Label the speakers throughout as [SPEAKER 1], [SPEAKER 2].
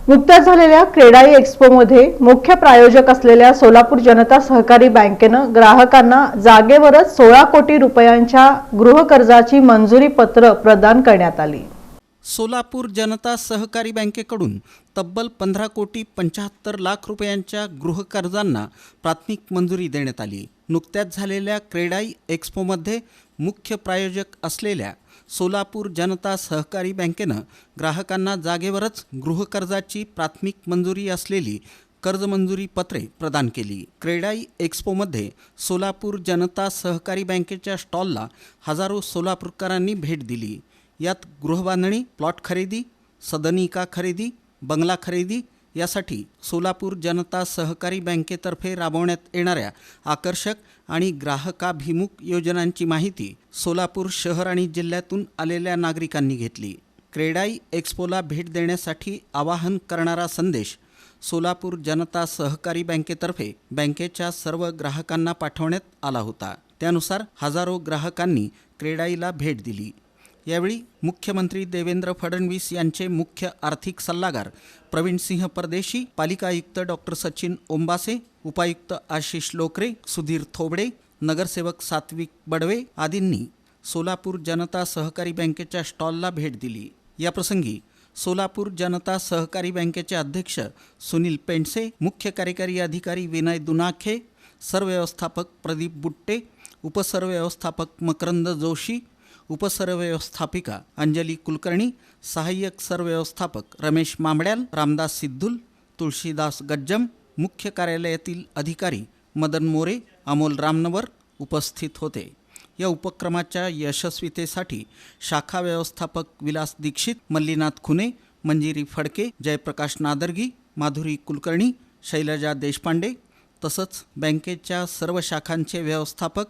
[SPEAKER 1] नुकत्याच झालेल्या क्रेडाई एक्स्पोमध्ये मुख्य प्रायोजक असलेल्या सोलापूर जनता सहकारी बँकेनं ग्राहकांना जागेवरच 16 कोटी रुपयांच्या गृहकर्जाची मंजुरी पत्र प्रदान करण्यात आली।
[SPEAKER 2] सोलापूर जनता सहकारी बँकेकडून तब्बल 15 कोटी 75 लाख रुपयांच्या गृहकर्जांना प्राथमिक मंजुरी देण्यात आली। नुकत्याच झालेल्या क्रेडाई एक्स्पोमध्ये मुख्य प्रायोजक असलेल्या सोलापूर जनता सहकारी बँकेनं ग्राहकांना जागेवरच गृहकर्जाची प्राथमिक मंजुरी असलेली कर्ज मंजुरी पत्रे प्रदान केली। क्रेडाई एक्स्पोमध्ये सोलापूर जनता सहकारी बँकेच्या स्टॉलला हजारो सोलापूरकरांनी भेट दिली। यात गृहबांधणी, प्लॉट खरेदी, सदनिका खरेदी, बंगला खरेदी यासाठी सोलापूर जनता सहकारी बँकेतर्फे राबवण्यात येणाऱ्या आकर्षक आणि ग्राहकाभिमुख योजनांची माहिती सोलापूर शहर आणि जिल्ह्यातून आलेल्या नागरिकांनी घेतली। क्रेडाई एक्स्पोला भेट देण्यासाठी आवाहन करणारा संदेश सोलापूर जनता सहकारी बँकेतर्फे बँकेच्या सर्व ग्राहकांना पाठवण्यात आला होता। त्यानुसार हजारो ग्राहकांनी क्रेडाईला भेट दिली। यावेळी मुख्यमंत्री देवेंद्र फडणवीस यांचे मुख्य आर्थिक सल्लागार प्रवीण सिंह परदेशी, पालिका आयुक्त डॉक्टर सचिन ओंबासे, उपायुक्त आशिष लोकरे, सुधीर थोबडे, नगरसेवक सात्विक बडवे आदींनी सोलापूर जनता सहकारी बँकेच्या स्टॉलला भेट दिली। याप्रसंगी सोलापूर जनता सहकारी बँकेचे अध्यक्ष सुनील पेंडसे, मुख्य कार्यकारी अधिकारी विनय दुनाखे, सरव्यवस्थापक प्रदीप बुट्टे, उपसरव्यवस्थापक मकरंद जोशी, उपसरव्यवस्थापिका अंजली कुलकर्णी, सहाय्यक सरव्यवस्थापक रमेश मांबड्याल, रामदास सिद्धुल, तुळशीदास गज्जम, मुख्य कार्यालयातील अधिकारी मदन मोरे, अमोल रामनवर उपस्थित होते। या उपक्रमाच्या यशस्वीतेसाठी शाखा व्यवस्थापक विलास दीक्षित, मल्लीनाथ खुने, मंजिरी फडके, जयप्रकाश नादर्गी, माधुरी कुलकर्णी, शैलजा देशपांडे तसंच बँकेच्या सर्व शाखांचे व्यवस्थापक,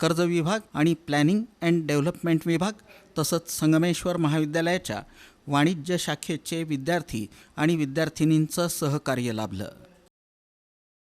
[SPEAKER 2] कर्ज विभाग आणि प्लॅनिंग अँड डेव्हलपमेंट विभाग तसंच संगमेश्वर महाविद्यालयाच्या वाणिज्य शाखेचे विद्यार्थी आणि विद्यार्थिनींचं सहकार्य लाभलं।